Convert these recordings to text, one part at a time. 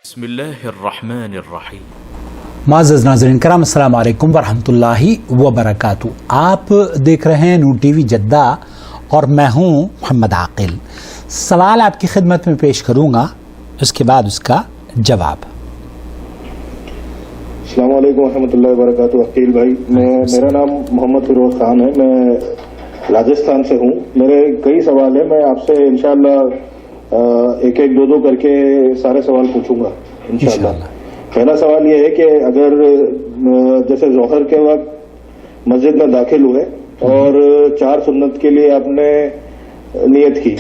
بسم اللہ الرحمن الرحیم۔ معزز ناظرین کرام، السلام علیکم ورحمۃ وبرکاتہ۔ آپ دیکھ رہے ہیں نور ٹی وی جدہ اور میں ہوں محمد عاقل۔ سوال آپ کی خدمت میں پیش کروں گا، اس کے بعد اس کا جواب۔ السلام علیکم ورحمۃ اللہ وبرکاتہ۔ عقیل بھائی، میرا نام محمد فیروز خان ہے، میں راجستھان سے ہوں۔ میرے کئی سوال ہیں، میں آپ سے انشاءاللہ ایک ایک دو کر کے سارے سوال پوچھوں گا انشاءاللہ۔ پہلا سوال یہ ہے کہ اگر جیسے ظہر کے وقت مسجد میں داخل ہوئے اور 4 سنت کے لیے آپ نے نیت کی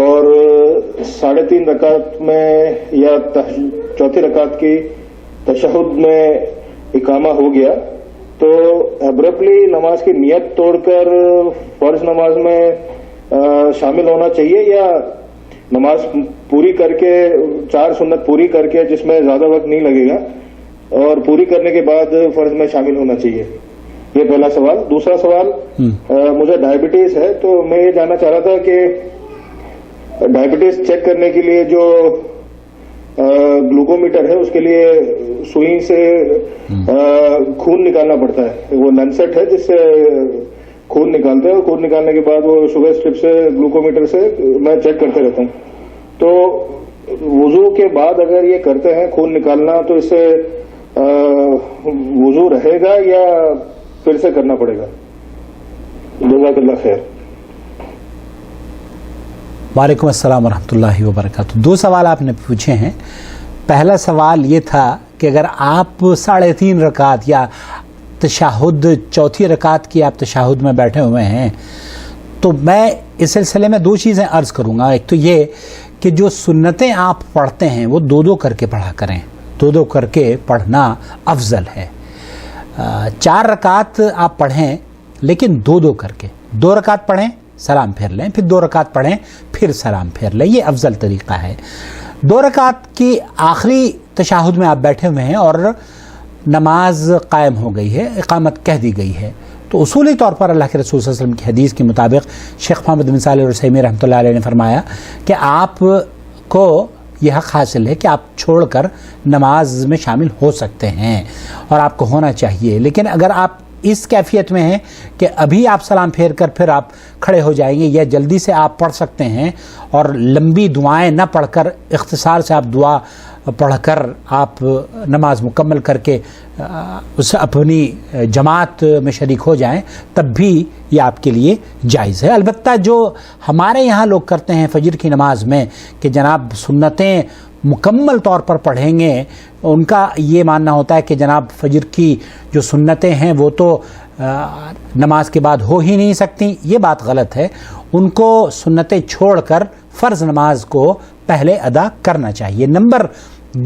اور 3.5 رکعت میں یا چوتھی رکعت کی تشہد میں اقامہ ہو گیا، تو ابرپٹلی نماز کی نیت توڑ کر فرض نماز میں شامل ہونا چاہیے، یا نماز پوری کر کے 4 سنت پوری کر کے جس میں زیادہ وقت نہیں لگے گا اور پوری کرنے کے بعد فرض میں شامل ہونا چاہیے؟ یہ پہلا سوال۔ دوسرا سوال، مجھے ڈائبٹیز ہے، تو میں یہ جاننا چاہ رہا تھا کہ ڈائبٹیز چیک کرنے کے لیے جو گلوکومیٹر ہے، اس کے لیے سوئی سے خون نکالنا پڑتا ہے، وہ لینسٹ ہے جس سے خون نکالتے ہیں، اور خون نکالنے کے بعد وہ شوگر اسٹرپ سے گلوکومیٹر سے میں چیک کرتے رہتا ہوں۔ تو وضو کے بعد اگر یہ کرتے ہیں خون نکالنا، تو اس سے وضو رہے گا یا پھر سے کرنا پڑے گا؟ جزاک اللہ خیر۔ وعلیکم السلام ورحمۃ اللہ وبرکاتہ۔ 2 سوال آپ نے پوچھے ہیں۔ پہلا سوال یہ تھا کہ اگر آپ 3.5 رکعت یا تشہد 4تھی رکعت کی آپ تشہد میں بیٹھے ہوئے ہیں، تو میں اس سلسلے میں 2 چیزیں عرض کروں گا۔ ایک تو یہ کہ جو سنتیں آپ پڑھتے ہیں وہ 2 کر کے پڑھا کریں، 2 کر کے پڑھنا افضل ہے۔ 4 رکعت آپ پڑھیں لیکن 2 کر کے، 2 رکعت پڑھیں سلام پھیر لیں، پھر 2 رکعت پڑھیں پھر سلام پھیر لیں، یہ افضل طریقہ ہے۔ 2 رکعت کی آخری تشہد میں آپ بیٹھے ہوئے ہیں اور نماز قائم ہو گئی ہے، اقامت کہہ دی گئی ہے، تو اصولی طور پر اللہ کے رسول صلی اللہ علیہ وسلم کی حدیث کے مطابق شیخ محمد بن صالح العثیمین رحمۃ اللہ علیہ نے فرمایا کہ آپ کو یہ حق حاصل ہے کہ آپ چھوڑ کر نماز میں شامل ہو سکتے ہیں اور آپ کو ہونا چاہیے، لیکن اگر آپ اس کیفیت میں ہیں کہ ابھی آپ سلام پھیر کر پھر آپ کھڑے ہو جائیں گے، یا جلدی سے آپ پڑھ سکتے ہیں اور لمبی دعائیں نہ پڑھ کر اختصار سے آپ دعا پڑھ کر آپ نماز مکمل کر کے اس اپنی جماعت میں شریک ہو جائیں، تب بھی یہ آپ کے لیے جائز ہے۔ البتہ جو ہمارے یہاں لوگ کرتے ہیں فجر کی نماز میں کہ جناب سنتیں مکمل طور پر پڑھیں گے، ان کا یہ ماننا ہوتا ہے کہ جناب فجر کی جو سنتیں ہیں وہ تو نماز کے بعد ہو ہی نہیں سکتی، یہ بات غلط ہے۔ ان کو سنتیں چھوڑ کر فرض نماز کو پہلے ادا کرنا چاہیے۔ نمبر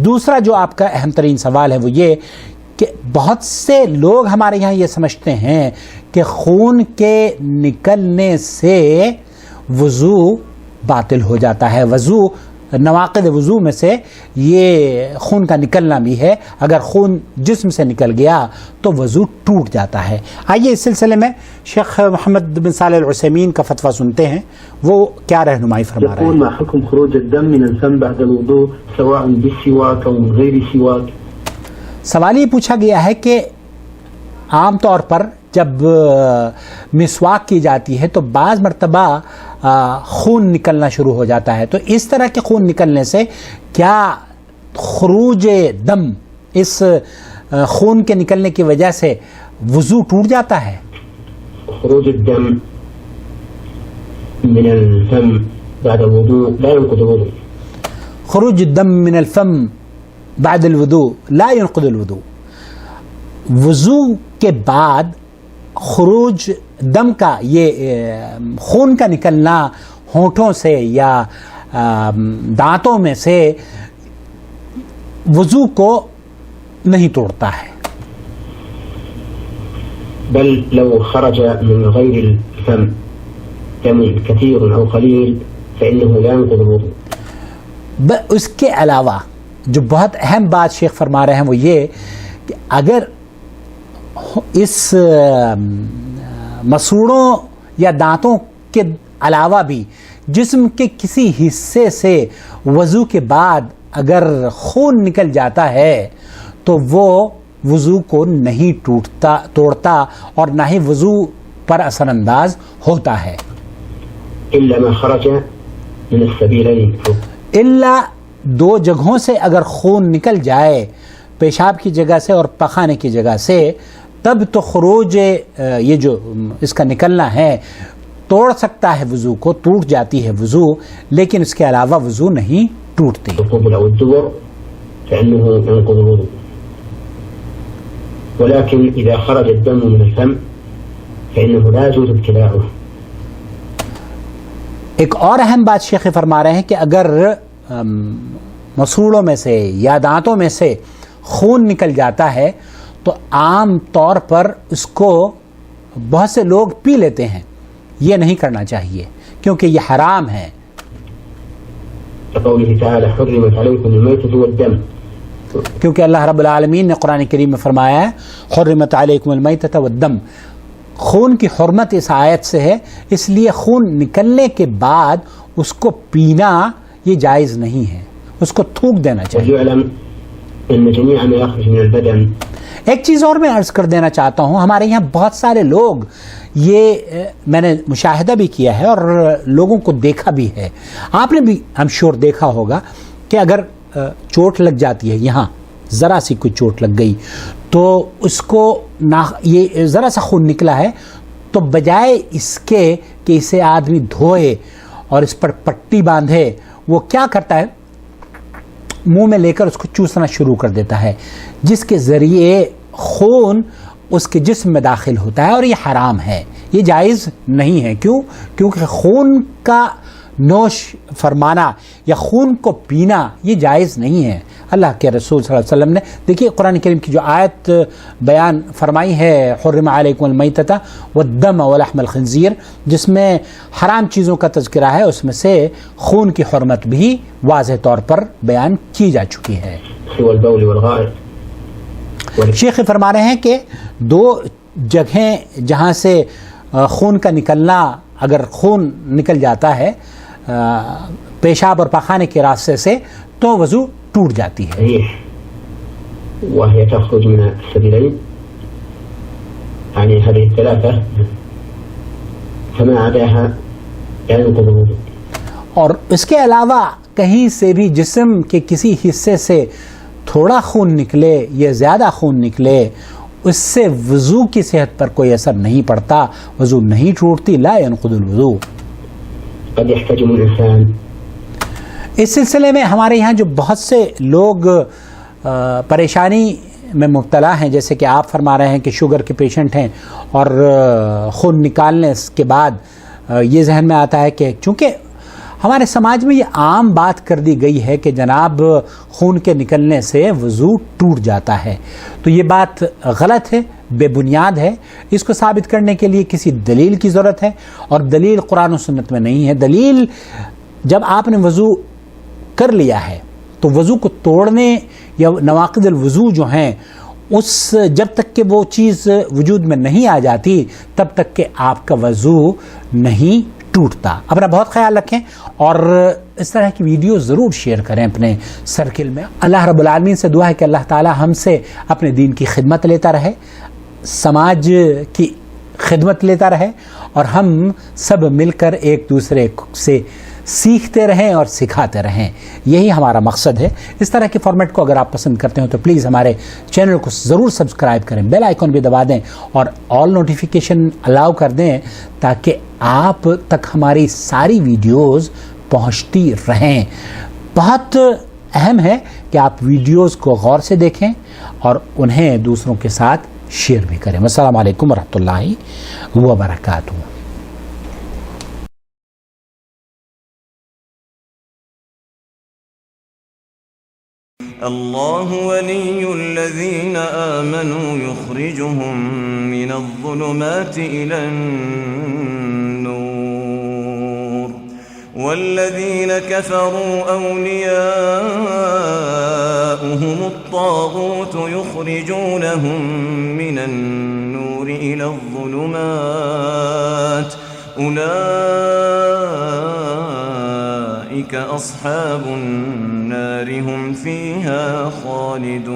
دوسرا جو آپ کا اہم ترین سوال ہے وہ یہ کہ بہت سے لوگ ہمارے یہاں یہ سمجھتے ہیں کہ خون کے نکلنے سے وضو باطل ہو جاتا ہے۔ وضو نواقض وضو میں سے یہ خون کا نکلنا بھی ہے، اگر خون جسم سے نکل گیا تو وضو ٹوٹ جاتا ہے۔ آئیے اس سلسلے میں شیخ محمد بن صالح العثیمین کا فتویٰ سنتے ہیں، وہ کیا رہنمائی فرما رہے ہیں۔ ما حكم خروج الدم من الفم بعد الوضوء سواء بالسواك او من غير سواك؟ سوال یہ پوچھا گیا ہے کہ عام طور پر جب مسواک کی جاتی ہے تو بعض مرتبہ خون نکلنا شروع ہو جاتا ہے، تو اس طرح کے خون نکلنے سے کیا خروج دم، اس خون کے نکلنے کی وجہ سے وضو ٹوٹ جاتا ہے؟ خروج الدم من الفم بعد الوضوء لا ينقض الوضوء. خروج الدم من الفم بعد الوضوء لا ينقض الوضوء۔ وضو کے بعد خروج دم کا، یہ خون کا نکلنا ہونٹوں سے یا دانتوں میں سے وضو کو نہیں توڑتا ہے۔ بل لو خرج من غير الفم دم كثير او قليل فانه لا ينقض الوضوء۔ اس کے علاوہ جو بہت اہم بات شیخ فرما رہے ہیں وہ یہ کہ اگر اس مسوڑوں یا دانتوں کے علاوہ بھی جسم کے کسی حصے سے وضو کے بعد اگر خون نکل جاتا ہے تو وہ وضو کو نہیں توڑتا اور نہ ہی وضو پر اثر انداز ہوتا ہے، إلا ما خرج من السبيلين. الا دو جگہوں سے اگر خون نکل جائے، پیشاب کی جگہ سے اور پخانے کی جگہ سے، تب تو خروج یہ جو اس کا نکلنا ہے توڑ سکتا ہے وضو کو، ٹوٹ جاتی ہے وضو، لیکن اس کے علاوہ وضو نہیں ٹوٹتی. القبل أو الدبر فإنه ينقض الوضوء، ولكن إذا خرج الدم من الفم فإنه لا يجوز ابتلاعه. ایک اور اہم بات شیخ فرما رہے ہیں کہ اگر مسوڑوں میں سے یا دانتوں میں سے خون نکل جاتا ہے تو عام طور پر اس کو بہت سے لوگ پی لیتے ہیں، یہ نہیں کرنا چاہیے کیونکہ یہ حرام ہے. كقوله تعالى حرمت عليكم الميتة والدم، کیونکہ اللہ رب العالمین نے قرآن کریم میں فرمایا ہے حرمت علیکم المیتۃ والدم، خون کی حرمت اس آیت سے ہے، اس لیے خون نکلنے کے بعد اس کو پینا یہ جائز نہیں ہے، اس کو تھوک دینا چاہیے. ويعلم أن جميع ما يخرج من البدن. ایک چیز اور میں عرض کر دینا چاہتا ہوں، ہمارے یہاں بہت سارے لوگ، یہ میں نے مشاہدہ بھی کیا ہے اور لوگوں کو دیکھا بھی ہے، آپ نے بھی ہم شور دیکھا ہوگا کہ اگر چوٹ لگ جاتی ہے، یہاں ذرا سی کوئی چوٹ لگ گئی تو اس کو یہ ذرا سا خون نکلا ہے تو بجائے اس کے کہ اسے آدمی دھوئے اور اس پر پٹی باندھے، وہ کیا کرتا ہے منہ میں لے کر اس کو چوسنا شروع کر دیتا ہے، جس کے ذریعے خون اس کے جسم میں داخل ہوتا ہے، اور یہ حرام ہے، یہ جائز نہیں ہے. کیوں؟ کیونکہ خون کا نوش فرمانا یا خون کو پینا یہ جائز نہیں ہے. اللہ کے رسول صلی اللہ علیہ وسلم نے دیکھیے قرآن کریم کی جو آیت بیان فرمائی ہے حرم علیکم المیتۃ والدم ولحم الخنزیر، جس میں حرام چیزوں کا تذکرہ ہے، اس میں سے خون کی حرمت بھی واضح طور پر بیان کی جا چکی ہے. والبول والغائط. شیخ فرما رہے ہیں کہ دو جگہیں جہاں سے خون کا نکلنا، اگر خون نکل جاتا ہے پیشاب اور پخانے کے راستے سے تو وضو ٹوٹ جاتی ہے. وهي تخرج من السبيلين، يعني هذه الثلاثة، فما عداها لا ينقض الوضوء. اور اس کے علاوہ کہیں سے بھی جسم کے کسی حصے سے تھوڑا خون نکلے یا زیادہ خون نکلے، اس سے وضو کی صحت پر کوئی اثر نہیں پڑتا، وضو نہیں ٹوٹتی. لا ينقض الوضوء. قد يحتجم الإنسان. اس سلسلے میں ہمارے یہاں جو بہت سے لوگ پریشانی میں مبتلا ہیں، جیسے کہ آپ فرما رہے ہیں کہ شوگر کے پیشنٹ ہیں اور خون نکالنے کے بعد یہ ذہن میں آتا ہے کہ چونکہ ہمارے سماج میں یہ عام بات کر دی گئی ہے کہ جناب خون کے نکلنے سے وضو ٹوٹ جاتا ہے، تو یہ بات غلط ہے، بے بنیاد ہے. اس کو ثابت کرنے کے لیے کسی دلیل کی ضرورت ہے، اور دلیل قرآن و سنت میں نہیں ہے. دلیل جب آپ نے وضو کر لیا ہے تو وضو کو توڑنے یا نواقض الوضو جو ہیں اس جب تک کہ وہ چیز وجود میں نہیں آ جاتی تب تک کہ آپ کا وضو نہیں ٹوٹتا. اپنا بہت خیال رکھیں اور اس طرح کی ویڈیو ضرور شیئر کریں اپنے سرکل میں. اللہ رب العالمین سے دعا ہے کہ اللہ تعالی ہم سے اپنے دین کی خدمت لیتا رہے، سماج کی خدمت لیتا رہے، اور ہم سب مل کر ایک دوسرے سے سیکھتے رہیں اور سکھاتے رہیں. یہی ہمارا مقصد ہے. اس طرح کے فارمیٹ کو اگر آپ پسند کرتے ہو تو پلیز ہمارے چینل کو ضرور سبسکرائب کریں، بیل آئیکن بھی دبا دیں اور آل نوٹیفیکیشن الاؤ کر دیں تاکہ آپ تک ہماری ساری ویڈیوز پہنچتی رہیں. بہت اہم ہے کہ آپ ویڈیوز کو غور سے دیکھیں اور انہیں دوسروں کے ساتھ شیئر بھی کریں. السلام علیکم ورحمۃ اللہ وبرکاتہ. الله ولي الذين آمنوا يخرجهم من الظلمات إلى النور والذين كفروا أولياؤهم الطاغوت يخرجونهم من النور إلى الظلمات أولئك أولئك أصحاب النار هم فيها خالدون